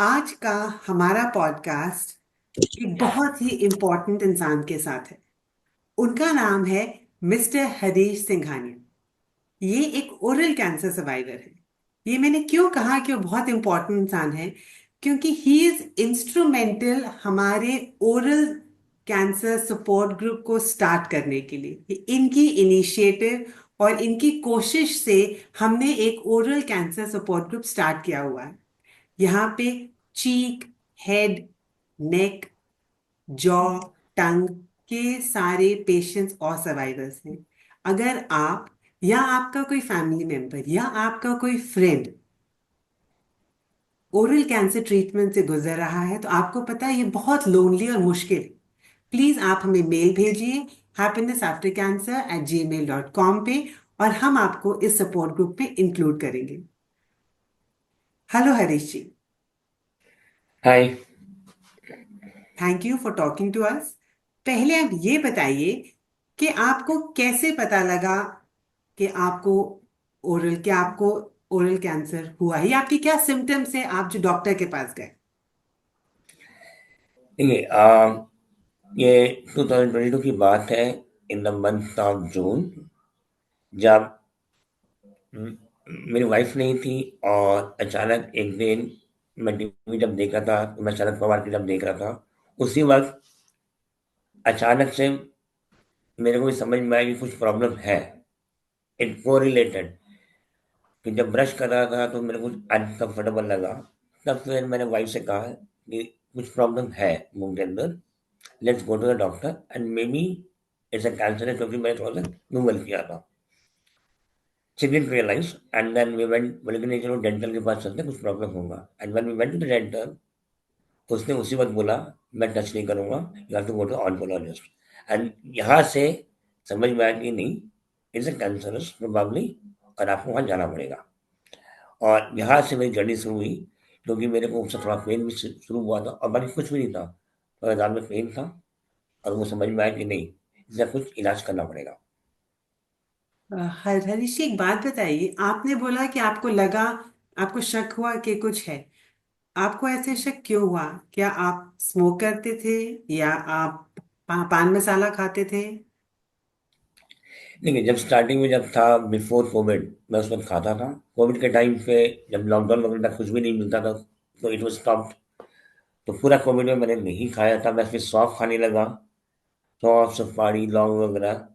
आज का हमारा पॉडकास्ट एक बहुत ही इम्पोर्टेंट इंसान के साथ है। उनका नाम है मिस्टर हरीश सिंघानिया। ये एक ओरल कैंसर सर्वाइवर है। ये मैंने क्यों कहा कि वो बहुत इम्पोर्टेंट इंसान है, क्योंकि ही इज इंस्ट्रूमेंटल हमारे ओरल कैंसर सपोर्ट ग्रुप को स्टार्ट करने के लिए। इनकी इनिशिएटिव और इनकी कोशिश से हमने एक oral cancer support group start किया हुआ है। यहाँ पे चीक, हेड, नेक, जॉ, टंग के सारे पेशेंट्स और सर्वाइवर्स हैं। अगर आप या आपका कोई फैमिली मेंबर या आपका कोई फ्रेंड ओरल कैंसर ट्रीटमेंट से गुजर रहा है, तो आपको पता है ये बहुत लोनली और मुश्किल है। प्लीज आप हमें मेल भेजिए happinessaftercancer@gmail.com पे, और हम आपको इस सपोर्ट ग्रुप में इंक्लूड करेंगे। Hello Harish ji. Hi. Thank you for talking to us. पहले आप ये बताइए कि आपको कैसे पता लगा कि आपको ओरल कैंसर हुआ है, या आपकी क्या सिम्टम्स है आप जो डॉक्टर के पास गए। देखिए, ये 2022 की बात है। In the month of June, जब म- मेरी वाइफ नहीं थी और अचानक एक दिन मैं टीवी जब देख रहा था, मैं शरद पवार की जब देख रहा था, उसी वक्त अचानक से मेरे को भी समझ में आया कि कुछ प्रॉब्लम है। इट कोरिलेटेड कि जब ब्रश कर रहा था तो मेरे को अनकंफर्टेबल लगा। तब फिर मैंने वाइफ से कहा कि कुछ प्रॉब्लम है मुंह के अंदर, let's go to the doctor and maybe it's a cancer है, क्योंकि मैंने थोड़ा सा गूगल किया था। She didn't realise and then we went, बोले कि नहीं चलो डेंटल के पास चलते हैं, कुछ प्रॉब्लम होगा। And when we went to the dental, उसने उसी वक्त बोला मैं टच नहीं करूंगा, you have to go to oncologist. And यहाँ से समझ में आया कि नहीं, इट्स अ कैंसरस प्रोबेबली, और आपको वहाँ जाना पड़ेगा। और यहाँ से मेरी जर्नी शुरू हुई, क्योंकि मेरे को उससे थोड़ा पेन भी शुरू हुआ था और बाकी कुछ भी नहीं था, थोड़ा दाल में पेन था। और वो समझ में आया कि नहीं, इसका कुछ इलाज करना पड़ेगा। हरीश जी, एक बात बताइए। आपने बोला कि आपको शक हुआ कि कुछ है। आपको ऐसे शक क्यों हुआ? क्या आप स्मोक करते थे, या आप पान मसाला खाते थे? देखिए, जब स्टार्टिंग में जब था बिफोर कोविड, मैं उस वक्त खाता था। कोविड के टाइम पे जब लॉकडाउन वगैरह कुछ भी नहीं मिलता था, तो इट वाज स्टॉप्ड। तो पूरा कोविड में मैंने नहीं खाया था, मैं फिर सौंफ खाने लगा, सौंफ, सुपारी, लौंग वगैरह।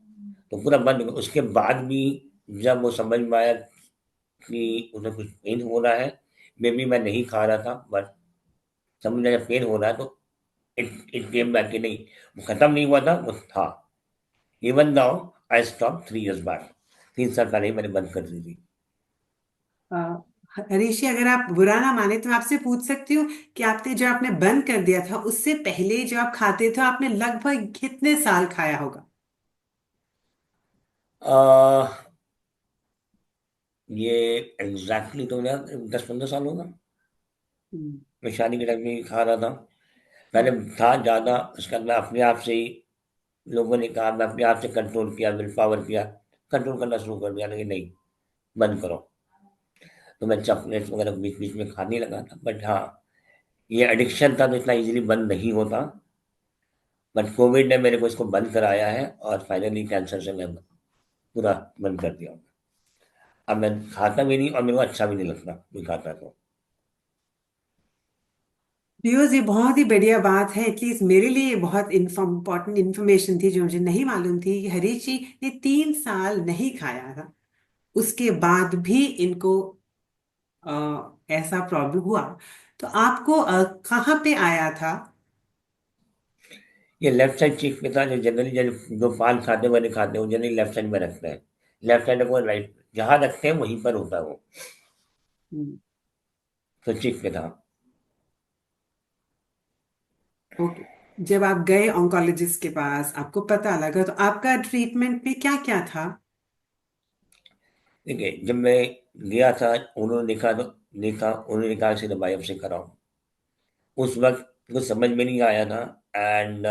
तो पूरा बंद हो गया। उसके बाद भी जब वो समझ में आया कि उन्हें कुछ पेन हो रहा है, मे बी मैं नहीं खा रहा था, बट समझ में आया पेन हो रहा है, तो इट इट केम बैक कि नहीं, वो खत्म नहीं हुआ था, वो था। Even now I stop 3 years back. 3 साल पहले ही मैंने बंद कर दी थी। अ, हरीश जी, अगर आप बुरा ना माने तो मैं आपसे पूछ सकती हूँ कि आपने बंद कर दिया था, उससे पहले जो आप खाते थे, आपने लगभग कितने साल खाया होगा? आ, ये एग्जैक्टली तो मेरा 10-15 साल होगा। हम्म। मैं शादी के टाइम में ही खा रहा था। पहले था ज़्यादा, उसके बाद मैं अपने आप से ही, लोगों ने कहा, मैं अपने आप से कंट्रोल किया, विल पावर किया, कंट्रोल करना शुरू कर दिया, लेकिन नहीं, बंद करो। तो मैं चॉकलेट्स वगैरह बीच बीच में खाने लगा था, बट हाँ, ये एडिक्शन था तो इतना इजीली बंद नहीं होता। बट कोविड ने मेरे को इसको बंद कराया है, और फाइनली कैंसर से मैं पूरा बंद कर दिया हूँ। अब मैं खाता भी नहीं और मेरे को अच्छा भी नहीं लगता कोई खाता तो। व्यूअर्स, ये बहुत ही बढ़िया बात है। एटलीस्ट मेरे लिए ये बहुत इम्पोर्टेंट इंफॉर्मेशन थी जो मुझे नहीं मालूम थी कि हरीश जी ने 3 साल नहीं खाया था, उसके बाद भी इनको ऐसा प्रॉब्लम हुआ। तो आपको कहाँ पे आया था? ये लेफ्ट साइड चीक पे था, जो जनरली जो पान खाते वाले खाते हैं वो जनरली लेफ्ट साइड में रखते हैं। लेफ्ट साइड को राइट जहाँ रखते हैं वहीं पर होता है वो। हम्म। तो चीक पे था। ओके। जब आप गए ऑन्कोलॉजिस्ट के पास, आपको पता लगा, तो आपका ट्रीटमेंट में क्या क्या था? देखिए, जब मैं गया था, उन्होंने देखा, उन्होंने कहा सीधे बायोप्सी कराओ। उस वक्त कुछ समझ में नहीं आया था। And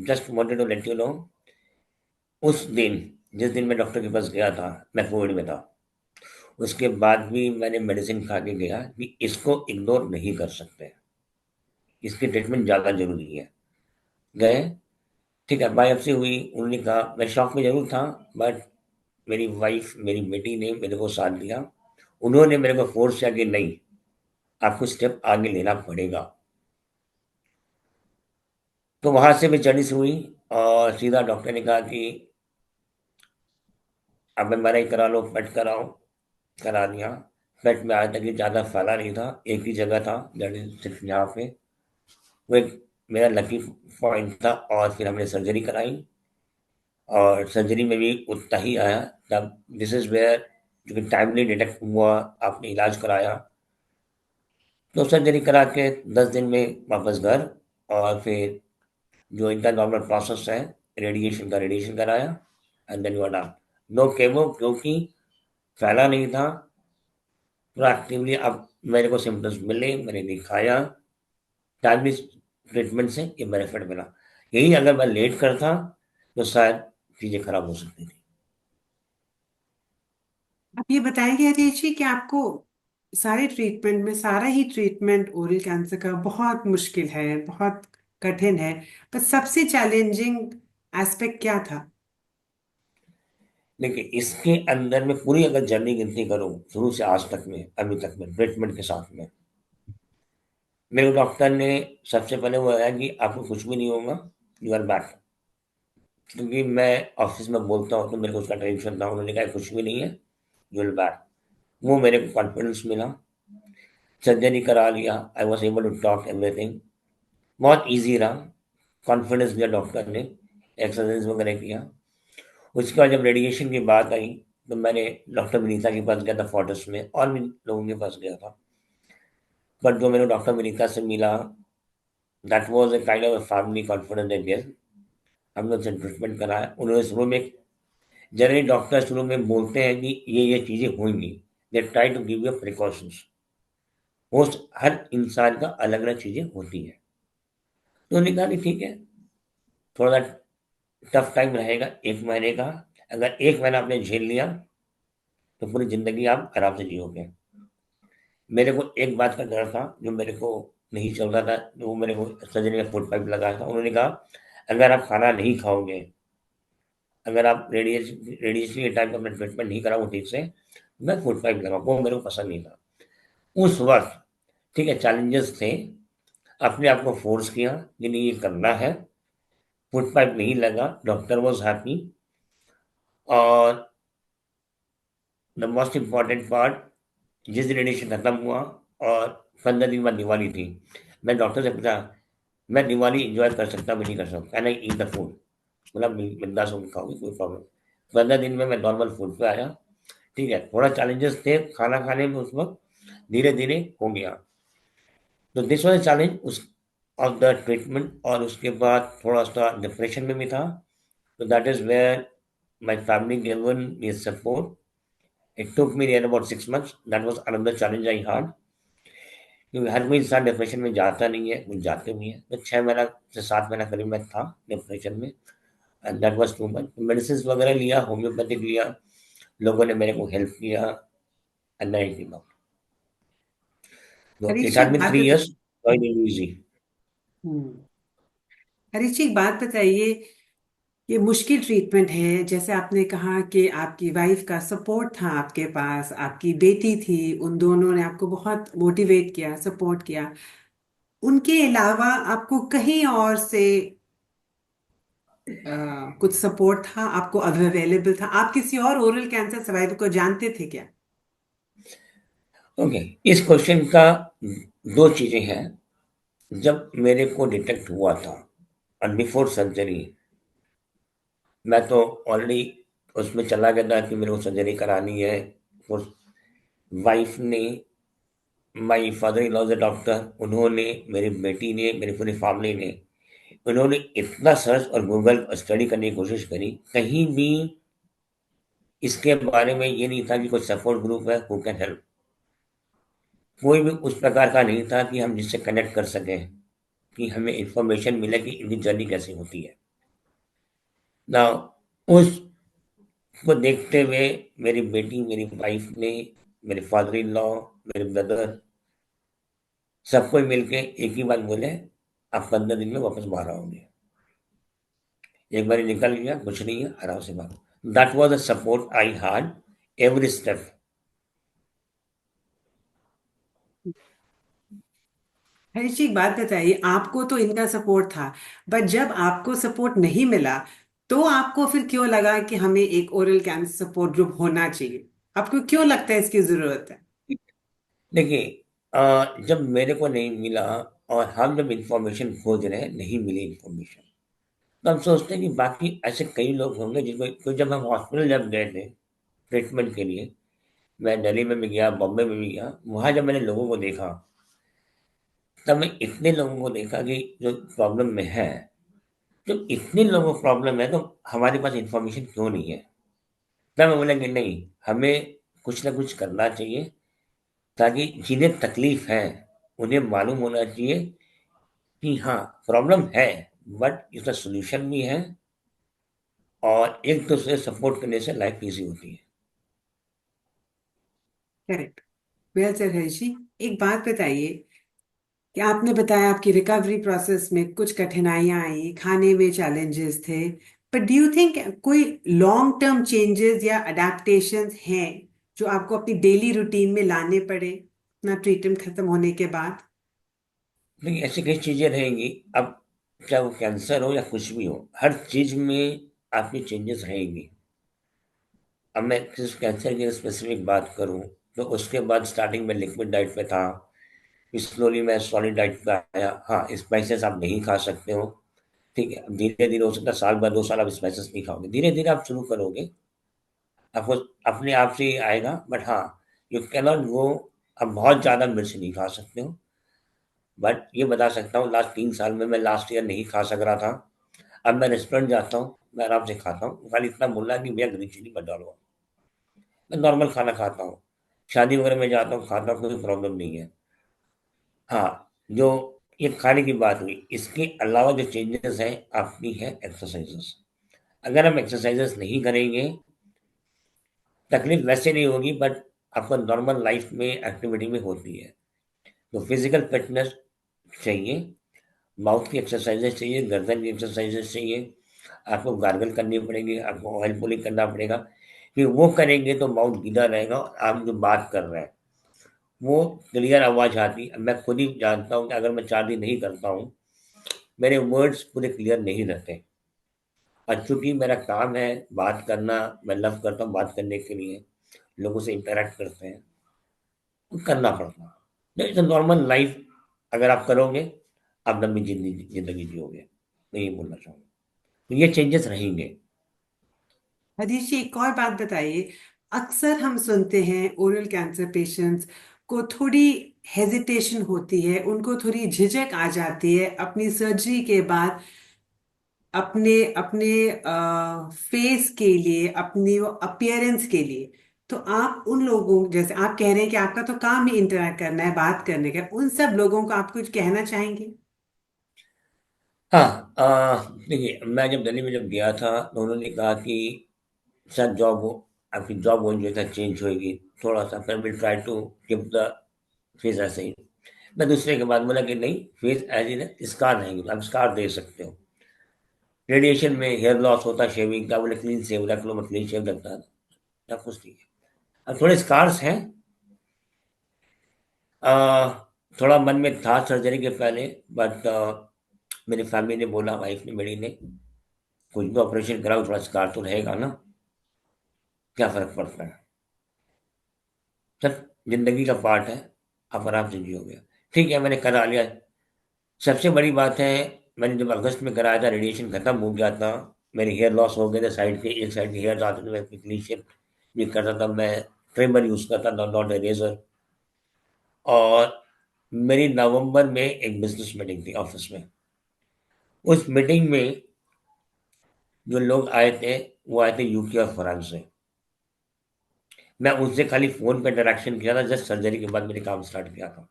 just wanted to let you know, उस दिन, जिस दिन मैं डॉक्टर के पास गया था, मैं कोविड में था। उसके बाद भी मैंने मेडिसिन खा के गया कि इसको इग्नोर नहीं कर सकते। इसकी ट्रीटमेंट ज़्यादा ज़रूरी है। गए, ठीक है, बायोप्सी हुई, उन्होंने कहा, मैं शॉक में ज़रूर था, बट मेरी वाइफ, मेरी बेटी ने मेरे को साथ दिया। उन्होंने मेरे को फ़ोर्स किया कि नहीं, आपको स्टेप आगे लेना पड़ेगा। तो वहाँ से भी जर्नी शुरू हुई और सीधा डॉक्टर ने कहा कि अब एमआरआई करा लो, पेट कराओ, करा दिया। पेट में आज तक ये ज़्यादा फैला नहीं था, एक ही जगह था, दैट इज़ सिर्फ यहाँ पे। वो एक मेरा लकी पॉइंट था और फिर हमने सर्जरी कराई और सर्जरी में भी उतना ही आया। तब दिस इज़ वेयर, क्योंकि टाइमली डिटेक्ट हुआ, आपने इलाज कराया, तो सर्जरी करा के 10 दिन में वापस घर। और फिर जो इनका नॉर्मल प्रोसेस है, रेडिएशन का रेडिएशन कराया and then you are done. No chemo, क्योंकि फैला नहीं था। प्रोएक्टिवली अब मेरे को सिम्पटम्स मिले, मैंने दिखाया, टाइमली ट्रीटमेंट से ये बेनिफिट मिला। यही अगर मैं लेट करता तो शायद चीज़ें खराब हो सकती थी। आप ये बताएंगे हरीश जी कि आपको सारे ट्रीटमेंट में सारा ही ट्रीटमेंट ओरल कैंसर का बहुत मुश्किल है, बहुत कठिन है, पर सबसे चैलेंजिंग एस्पेक्ट क्या था? देखिए, इसके अंदर में पूरी अगर जर्नी गिनती करूँ शुरू से आज तक में, अभी तक में ट्रीटमेंट के साथ में, मेरे डॉक्टर ने सबसे पहले वो है कि आपको कुछ भी नहीं होगा, यू आर बैक। क्योंकि मैं ऑफिस में बोलता हूँ तो मेरे को उसका टेंशन था, उन्होंने कहा कुछ भी नहीं है, यू विल बैक। वो मेरे को कॉन्फिडेंस मिला, सर्जरी करा लिया, I was able to talk everything, बहुत ईजी रहा। कॉन्फिडेंस दिया डॉक्टर ने, एक्सरसाइज वगैरह किया। उसके बाद जब रेडिएशन की बात आई तो मैंने डॉक्टर विनीता के पास गया था, फोर्टिस में, और भी लोगों के पास गया था। बट जो मैंने डॉक्टर विनीता से मिला, that was a kind of family confidence I guess. हमने उनसे ट्रीटमेंट कराया। उन्होंने शुरू में, जनरली डॉक्टर शुरू में बोलते हैं कि ये चीज़ें होंगी, they try to give you precautions. Most हर इंसान का अलग अलग चीज़ें होती हैं। तो उन्होंने कहा कि ठीक है, थोड़ा टफ टाइम रहेगा 1 महीने का। अगर 1 महीना आपने झेल लिया तो पूरी ज़िंदगी आप आराम से जियोगे। मेरे को एक बात का डर था जो मेरे को नहीं चल रहा था, जो मेरे को सर्जरी में फूड पाइप लगाया था। उन्होंने कहा अगर आप खाना नहीं खाओगे, अगर आप रेडिएशन के टाइम पे अपना ट्रीटमेंट नहीं कराओ ठीक से, मैं फूड पाइप लगाऊँ, वो मेरे को पसंद नहीं था उस वक्त। ठीक है, चैलेंजेस थे, अपने आप को फोर्स किया कि नहीं ये करना है। फूड पाइप नहीं लगा, डॉक्टर वॉज हैप्पी। और द मोस्ट इम्पॉर्टेंट पार्ट, जिस दिन रेडिएशन खत्म हुआ और 15 दिन बाद दिवाली थी, मैं डॉक्टर से पूछा, मैं दिवाली एंजॉय कर सकता, मैं नहीं कर सकता, can I eat the food? बोला बिंदास होकर खाओगे, कोई प्रॉब्लम। 15 दिन में मैं नॉर्मल फूड पे आया। ठीक है, थोड़ा चैलेंजेस थे खाना खाने में उस वक्त, धीरे धीरे हो गया। तो दिस वाज चैलेंज उस ऑफ द ट्रीटमेंट। और उसके बाद थोड़ा सा डिप्रेशन में भी था। तो that is where my family given me support. It took me near about 6 months, that was another challenge I had. क्योंकि हर कोई इंसान डिप्रेशन में जाता नहीं है, कुछ जाते भी हैं। तो 6 महीना से 7 महीना करीब मैं था डिप्रेशन में, and that was too much. Medicine वगैरह लिया, होम्योपैथिक लिया, लोगों ने मेरे को हेल्प किया, एंड आई केम आउट। तो हरीश इट जी हैड एक बीन बात 3 बता। Years, very easy. हम्म। हरीश जी एक बात बताइए, ये मुश्किल ट्रीटमेंट है, जैसे आपने कहा कि आपकी वाइफ का सपोर्ट था आपके पास, आपकी बेटी थी, उन दोनों ने आपको बहुत मोटिवेट किया, सपोर्ट किया। उनके अलावा आपको कहीं और से कुछ सपोर्ट था, आपको अवेलेबल था? आप किसी और ओरल कैंसर सर्वाइवर को जानते थे क्या? ओके, इस क्वेश्चन का दो चीजें हैं। जब मेरे को डिटेक्ट हुआ था और बिफोर सर्जरी, मैं तो ऑलरेडी उसमें चला गया था कि मेरे को सर्जरी करानी है। वाइफ ने, my father in law the doctor, उन्होंने, मेरी बेटी ने, मेरी पूरी फैमिली ने, उन्होंने इतना सर्च और गूगल स्टडी करने की कोशिश करी, कहीं भी इसके बारे में ये नहीं था कि कोई सपोर्ट ग्रुप है हु कैन हेल्प। कोई भी उस प्रकार का नहीं था कि हम जिससे कनेक्ट कर सकें, कि हमें इंफॉर्मेशन मिले कि इनकी जर्नी कैसे होती है ना। उसको देखते हुए मेरी बेटी, मेरी वाइफ ने, मेरे फादर इन लॉ, मेरे ब्रदर, सबको मिलके एक ही बात बोले, आप 15 दिन में वापस बाहर आओगे। एक बार निकल गया, कुछ नहीं है, आराम से बाहर। That was the support I had every step. Harish ji, एक बात बताइए, आपको तो इनका सपोर्ट था, बट जब आपको सपोर्ट नहीं मिला तो आपको फिर क्यों लगा कि हमें एक ओरल कैंसर सपोर्ट ग्रुप होना चाहिए? आपको क्यों लगता है इसकी जरूरत है? देखिए, जब मेरे को नहीं मिला और हम जब इंफॉर्मेशन खोज रहे हैं, नहीं मिली इंफॉर्मेशन, तो हम सोचते हैं कि बाकी ऐसे कई लोग होंगे जिनको। तो जब हम हॉस्पिटल जब गए थे ट्रीटमेंट के लिए, मैं दिल्ली में भी गया, बॉम्बे में भी गया, वहाँ जब मैंने लोगों को देखा, तब मैं इतने लोगों को देखा कि जो प्रॉब्लम में है। जब इतने लोगों को प्रॉब्लम है तो हमारे पास इंफॉर्मेशन क्यों नहीं है? तब मैं बोला कि नहीं, हमें कुछ ना कुछ करना चाहिए, ताकि जिन्हें तकलीफ है उन्हें मालूम होना चाहिए कि हाँ, प्रॉब्लम है, बट इसका सॉल्यूशन भी है, और एक दूसरे सपोर्ट करने से लाइफ इजी होती है। Correct. Well sir Harish ji, एक बात बताइए कि आपने बताया आपकी रिकवरी प्रोसेस में कुछ कठिनाइयां आई, खाने में चैलेंजेस थे, बट डू यू थिंक कोई लॉन्ग टर्म चेंजेस या अडेप्टेशंस हैं जो आपको अपनी डेली रूटीन में लाने पड़े अपना ट्रीटमेंट खत्म होने के बाद? लेकिन ऐसी कई चीजें रहेंगी। अब चाहे वो कैंसर हो या कुछ भी हो, हर चीज में आपकी चेंजेस रहेंगी। अब मैं सिर्फ कैंसर की स्पेसिफिक बात करूं, तो उसके बाद स्टार्टिंग में लिक्विड डाइट पे था, फिर स्लोली मैं सॉलिड डाइट पे आया। हाँ, स्पाइसेस आप नहीं खा सकते हो, ठीक है। धीरे धीरे हो सकता है साल भर 2 साल आप स्पाइसेस नहीं खाओगे, धीरे धीरे आप शुरू करोगे, आपको अपने आप से ही आएगा। बट हाँ, यू कैन नॉट गो, अब बहुत ज़्यादा मिर्च नहीं खा सकते हो। बट ये बता सकता हूँ, लास्ट 3 साल में मैं लास्ट ईयर नहीं खा सक रहा था, अब मैं रेस्टोरेंट जाता हूँ, मैं आराम से खाता हूँ, खाली इतना बोलना कि भैया ग्रीन चिली मत डालो। मैं नॉर्मल खाना खाता हूँ, शादी वगैरह में जाता हूँ, खाता हूँ, कोई प्रॉब्लम नहीं है। हाँ, जो ये खाने की बात हुई, इसके अलावा जो चेंजेस हैं आपकी है एक्सरसाइजेस। अगर हम एक्सरसाइजेस नहीं करेंगे, तकलीफ वैसे नहीं होगी, बट आपको नॉर्मल लाइफ में एक्टिविटी में होती है। तो फिजिकल फिटनेस चाहिए, माउथ की एक्सरसाइजेस चाहिए, गर्दन की एक्सरसाइजेस चाहिए, आपको गार्गल करनी पड़ेगी, आपको ऑयल पुलिंग करना पड़ेगा। फिर वो करेंगे तो माउथ गीला रहेगा, और आप जो बात कर रहे हैं वो क्लियर आवाज़ आती। अब मैं खुद ही जानता हूँ कि अगर मैं 4 दिन नहीं करता हूँ, मेरे वर्ड्स पूरे क्लियर नहीं रहते। और चूंकि मेरा काम है बात करना, मैं लव करता हूँ बात करने के लिए, लोगों से इंटरेक्ट करते हैं, तो करना पड़ता है। इट्स नॉर्मल लाइफ, अगर आप करोगे, आप लंबी जिंदगी जिंदगी जियोगे। मैं ये बोलना चाहूँगा, तो ये चेंजेस रहेंगे। हरीश जी, एक और बात बताइए। अक्सर हम सुनते हैं ओरल कैंसर पेशेंट्स को थोड़ी हेजिटेशन होती है, उनको थोड़ी झिझक आ जाती है अपनी सर्जरी के बाद अपने अपने फेस के लिए, अपनी अपीयरेंस के लिए। तो आप उन लोगों, जैसे आप कह रहे हैं कि आपका तो काम ही इंटरेक्ट करना है, बात करने का, उन सब लोगों को आप कुछ कहना चाहेंगे? हाँ, देखिए, मैं जब दिल्ली में जब गया था तो उन्होंने कहा कि शायद जॉब हो, आपकी जॉब हो जो है चेंज होएगी थोड़ा सा, फिर will try to keep the face ऐसे ही। मैं दूसरे के बाद बोला कि नहीं, फेस एज इन स्कार रहेंगे, आप स्कार दे सकते हो। रेडिएशन में हेयर लॉस होता है, शेविंग का, बोले क्लीन शेव रख लो, मैं क्लीन शेव रखता था, सब कुछ ठीक है। अब थोड़े स्कार्स हैं, आ, थोड़ा मन में था सर्जरी के पहले, बट मेरी फैमिली ने बोला, वाइफ ने मेरी ने, कुछ भी ऑपरेशन कराओ, थोड़ा स्कार तो रहेगा ना, क्या फर्क पड़ता है, सब जिंदगी का पार्ट है, आप आराम से जियोगे। ठीक है, मैंने करा लिया। सबसे बड़ी बात है, मैंने जब अगस्त में कराया था, रेडिएशन खत्म हो गया था, मेरे हेयर लॉस हो गए थे, साइड के एक साइड के हेयर आते थे, मैं क्लीन शेव भी करता था, मैं ट्रिमर यूज करता था, नॉट इरेजर। और मेरी नवंबर में एक बिजनेस मीटिंग थी ऑफिस में। उस मीटिंग में जो लोग आए थे, वो आए थे यूके और फ्रांस से। मैं उनसे खाली फोन पे इंटरेक्शन किया था, जस्ट सर्जरी के बाद मैंने काम स्टार्ट किया था।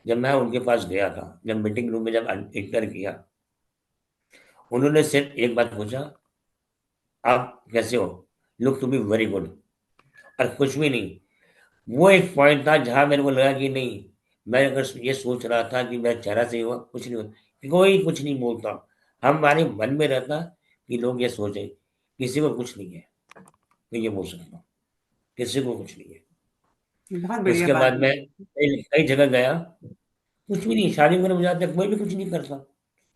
जब मैं उनके पास गया था, जब मीटिंग रूम में जब एंटर किया, उन्होंने सिर्फ एक बात पूछा, आप कैसे हो, look to be very good, और कुछ भी नहीं। वो एक पॉइंट था जहां मेरे को लगा कि नहीं, मैं अगर ये सोच रहा था कि मेरा चेहरा सही हुआ, कुछ नहीं होता, कोई कुछ नहीं बोलता। हमारे मन में रहता कि लोग ये सोचे किसी को कुछ नहीं है, मैं ये बोल सकता हूँ, किसी को कुछ नहीं है। बहुत बढ़िया उसके बात बाद मैं बोली। कई कई जगह गया, कुछ भी नहीं, शादी वगैरह में जाते कोई भी कुछ नहीं करता,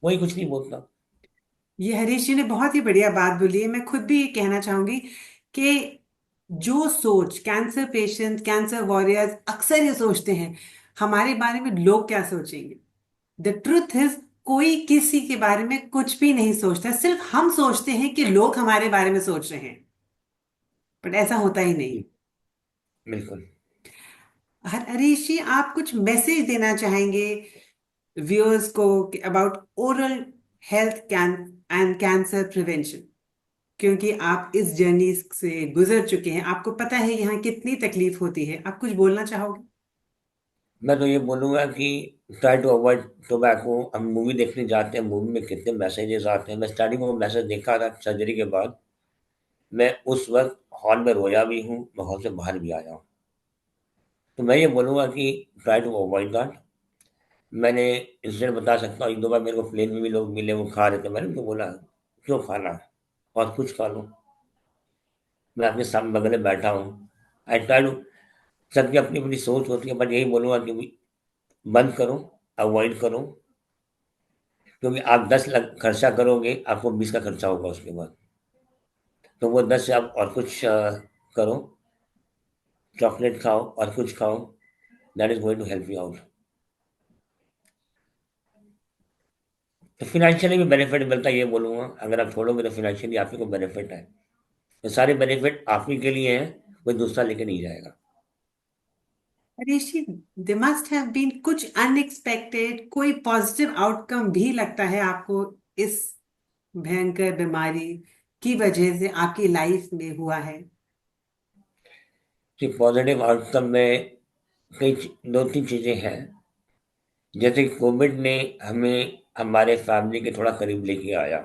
कोई कुछ नहीं बोलता। ये हरीश जी ने बहुत ही बढ़िया बात बोली है। मैं खुद भी ये कहना चाहूंगी कि जो सोच कैंसर पेशेंट, कैंसर वॉरियर्स अक्सर ये सोचते हैं हमारे बारे में लोग क्या सोचेंगे। द ट्रुथ इज कोई किसी के बारे में कुछ भी नहीं सोचता, सिर्फ हम सोचते हैं कि लोग हमारे बारे में सोच रहे हैं, बट ऐसा होता ही नहीं। जी, बिल्कुल। हरीश जी, आप कुछ मैसेज देना चाहेंगे व्यूअर्स को about oral health can and cancer prevention, क्योंकि आप इस जर्नी से गुजर चुके हैं, आपको पता है यहाँ कितनी तकलीफ होती है। आप कुछ बोलना चाहोगे? मैं तो ये बोलूँगा कि ट्राई टू अवॉइड टोबैको। हम मूवी देखने जाते हैं, मूवी में कितने मैसेजेस आते हैं। मैं स्टार्टिंग में वो मैसेज देखा था सर्जरी के बाद, मैं उस वक्त हॉल में रोया भी हूँ, मैं हॉल से बाहर भी आया हूँ। तो मैं ये बोलूँगा कि ट्राई टू अवॉइड दैट। मैंने इंसिडेंट बता सकता हूँ, एक दो बार मेरे को प्लेन में भी लोग मिले, वो खा रहे थे, मैंने उनको बोला क्यों खाना है, और कुछ खा लो, मैं आपके सामने बगल में बैठा हूँ। आई ट्राई टू, सबकी अपनी अपनी सोच होती है, बट यही बोलूँगा कि बंद करो, अवॉइड करो। क्योंकि आप 10 लाख खर्चा करोगे, आपको 20 का खर्चा होगा उसके बाद। तो वो 10 से आप और कुछ करो, चॉकलेट खाओ और कुछ खाओ, that is going to help you out. तो फिनेंशियली भी बेनिफिट मिलता है, ये बोलूँगा, अगर आप छोड़ोगे तो फिनेंशियली आप ही को बेनिफिट है। तो सारे बेनिफिट आप ही के लिए हैं, कोई दूसरा लेके नहीं जाएगा। हरीश जी, दे मस्ट हैव बीन कुछ अनएक्सपेक्टेड, कोई पॉजिटिव आउटकम भी लगता है आपको इस भयंकर बीमारी की वजह से आपकी लाइफ में हुआ है? तो पॉजिटिव आउटकम में दो तीन चीज़ें हैं। जैसे कोविड ने हमें हमारे फैमिली के थोड़ा करीब लेके आया,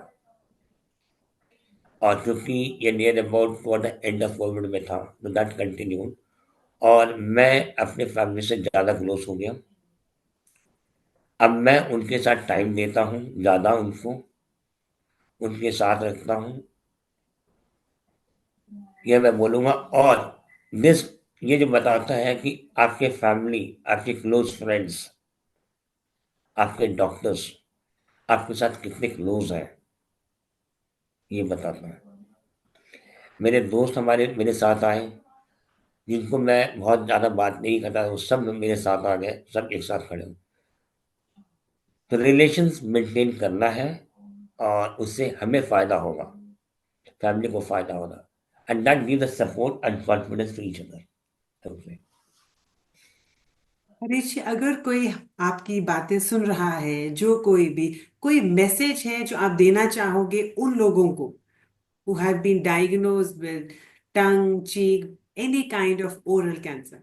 और चूंकि ये near about for the end of Covid में था, तो दैट कंटिन्यू, और मैं अपने फैमिली से ज़्यादा क्लोज हो गया। अब मैं उनके साथ टाइम देता हूँ ज़्यादा, उनको उनके साथ रखता हूँ, ये मैं बोलूँगा। और दिस, ये जो बताता है कि आपके फैमिली, आपके क्लोज फ्रेंड्स, आपके डॉक्टर्स आपके साथ कितने क्लोज हैं, ये बताता है। मेरे दोस्त हमारे मेरे साथ आए, जिनको मैं बहुत ज़्यादा बात नहीं करता, वो सब मेरे साथ आ गए, सब एक साथ खड़े हो। तो रिलेशंस मेंटेन करना है, और उससे हमें फ़ायदा होगा, फैमिली को फ़ायदा होगा, and that give the support and confidence to each other. Harish ji, अगर कोई आपकी बातें सुन रहा है, जो कोई भी, कोई मैसेज है जो आप देना चाहोगे उन लोगों को who have been diagnosed with tongue, cheek, any kind of oral cancer?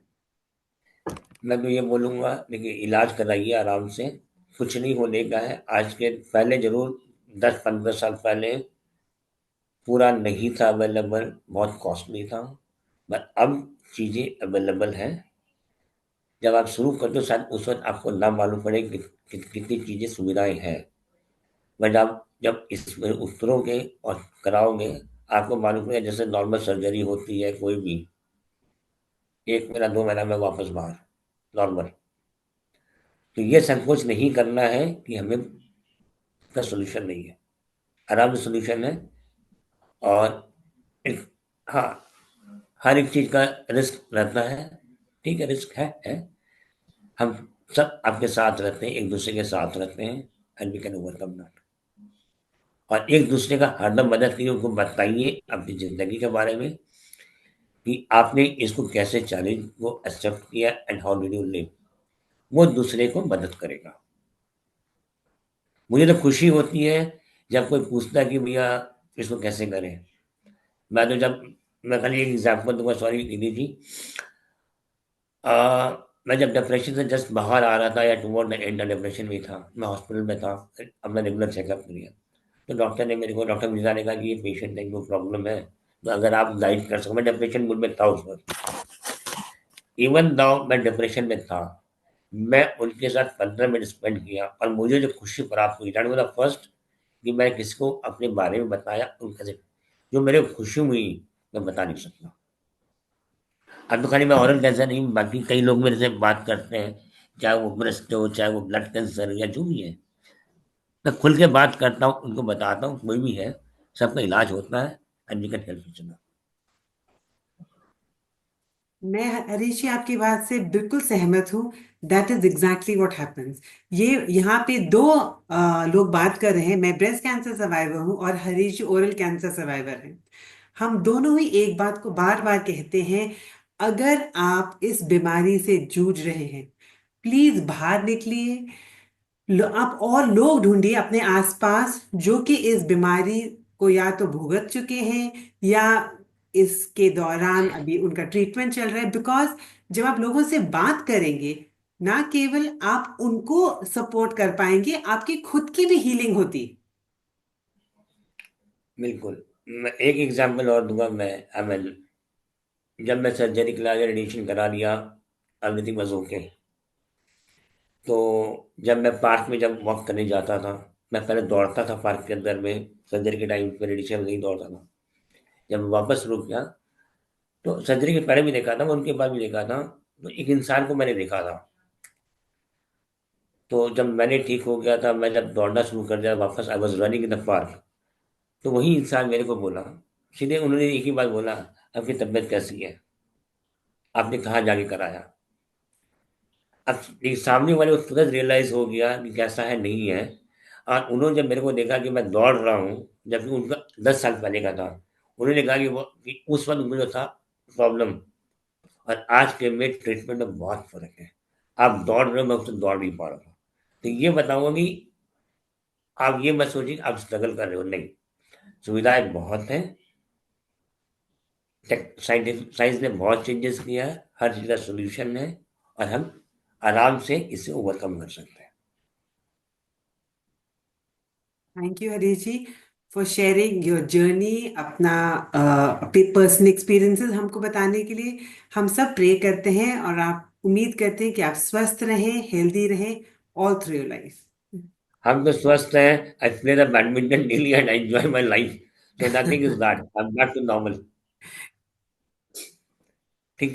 मैं तो ये बोलूँगा, देखिए इलाज कराइए आराम से, कुछ नहीं होने का है। आज के पहले ज़रूर 10-15 साल पहले पूरा नहीं था अवेलेबल, बहुत कॉस्टली था, बट अब चीज़ें अवेलेबल हैं। जब आप शुरू करते हो शायद उस वक़्त आपको ना मालूम पड़े कि कितनी चीज़ें सुविधाएँ हैं, बट आप जब इसमें उतरोगे और कराओगे, आपको मालूम पड़ेगा, जैसे नॉर्मल सर्जरी होती है कोई भी, 1 महीना 2 महीना में वापस बाहर, नॉर्मल। तो ये संकोच नहीं करना है कि हमें इसका सॉल्यूशन नहीं है, आराम से सॉल्यूशन है। और एक, हाँ, हर एक चीज़ का रिस्क रहता है, ठीक है, रिस्क है। हम सब आपके साथ रहते हैं, एक दूसरे के साथ रहते हैं, and we can overcome that. और एक दूसरे का हरदम मदद करिए, उनको बताइए अपनी ज़िंदगी के बारे में कि आपने इसको कैसे चैलेंज को एक्सेप्ट किया, and how did you live. वो दूसरे को मदद करेगा। मुझे तो खुशी होती है जब कोई पूछता है कि भैया इसको कैसे करें। मैं तो जब मैं खाली एक एग्जांपल दूंगा, सॉरी दीदी जी। अ, मैं जब डिप्रेशन से जस्ट बाहर आ रहा था, या टुवर्ड द एंड डिप्रेशन में था, मैं हॉस्पिटल में था, अपना रेगुलर चेकअप किया। तो डॉक्टर मिर्जा ने कहा कि ये पेशेंट है, इनको प्रॉब्लम है, तो अगर आप गाइड कर सको। मैं डिप्रेशन मूड में था उस वक्त, इवन दाउ मैं डिप्रेशन में था, मैं उनके साथ 15 मिनट स्पेंड किया और मुझे जो खुशी प्राप्त हुई, दैट वाज़ द फर्स्ट कि मैं किसी को अपने बारे में बताया उनके से जो मेरे को खुशी हुई, मैं बता नहीं सकता। अब तो खाली मैं ओरल कैंसर नहीं, बाकी कई लोग मेरे से बात करते हैं, चाहे वो ब्रेस्ट हो, चाहे वो ब्लड कैंसर या जो भी है। मैं खुल के बात करता हूँ, उनको बताता हूँ, कोई भी है, सबका इलाज होता है and we can help each other. मैं हरीश जी आपकी बात से बिल्कुल सहमत हूँ। That is exactly what happens. ये यहाँ पे दो लोग बात कर रहे हैं। मैं ब्रेस्ट कैंसर सर्वाइवर हूँ और हरीश जी ओरल कैंसर सर्वाइवर हैं। हम दोनों ही एक बात को बार बार कहते हैं, अगर आप इस बीमारी से जूझ रहे हैं, प्लीज बाहर निकलिए। आप और लोग ढूंढिए अपने आसपास जो कि इस बीमारी को या तो भुगत चुके हैं या इसके दौरान अभी उनका ट्रीटमेंट चल रहा है। बिकॉज जब आप लोगों से बात करेंगे, ना केवल आप उनको सपोर्ट कर पाएंगे, आपकी खुद की भी हीलिंग होती। बिल्कुल। मैं एक एग्जांपल और दूँगा मैं, अमल, जब मैं सर्जरी के लिए रेडिएशन करा लिया, एवरीथिंग वाज़ ओके। तो जब मैं पार्क में जब वॉक करने जाता था, मैं पहले दौड़ता था पार्क के अंदर में, सर्जरी के टाइम पे रेडिएशन नहीं दौड़ता था। जब वापस रुक गया, तो सर्जरी के पहले भी देखा था, मैं उनके बाद भी देखा था, तो एक इंसान को मैंने देखा था। तो जब मैंने ठीक हो गया था, मैं जब दौड़ना शुरू कर दिया वापस, I was running in the park, तो वही इंसान मेरे को बोला, सीधे उन्होंने एक ही बात बोला, "आपकी तबीयत कैसी है? आपने कहाँ जाके कराया?" अब ये सामने वाले को तुरंत रियलाइज़ हो गया कि कैसा है, नहीं है। और उन्होंने जब मेरे को देखा कि मैं दौड़ रहा हूँ, जबकि उनका 10 साल पहले का था, उन्होंने कहा कि वो कि उस वक़्त उनको जो था प्रॉब्लम और आज के में ट्रीटमेंट में बहुत फ़र्क है। आप दौड़ रहे हो, मैं उससे दौड़ नहीं पा रहा था। तो ये बताऊँगा कि आप ये मत सोचिए कि आप स्ट्रगल कर रहे हो, नहीं। सुविधाएँ बहुत हैं, साइंस ने बहुत चेंजेस किया है, हर चीज़ का सॉल्यूशन है और हम आराम से इसे ओवरकम कर सकते हैं। Thank you Harish ji for sharing your journey, अपना अपने पर्सनल एक्सपीरियंसेस हमको बताने के लिए। हम सब प्रे करते हैं और आप उम्मीद करते हैं कि आप स्वस्थ रहें, हेल्दी रहें ऑल थ्रू योर लाइफ। हम तो स्वस्थ हैं, I play the badminton daily and I enjoy my life, so nothing is bad, I am back to normal.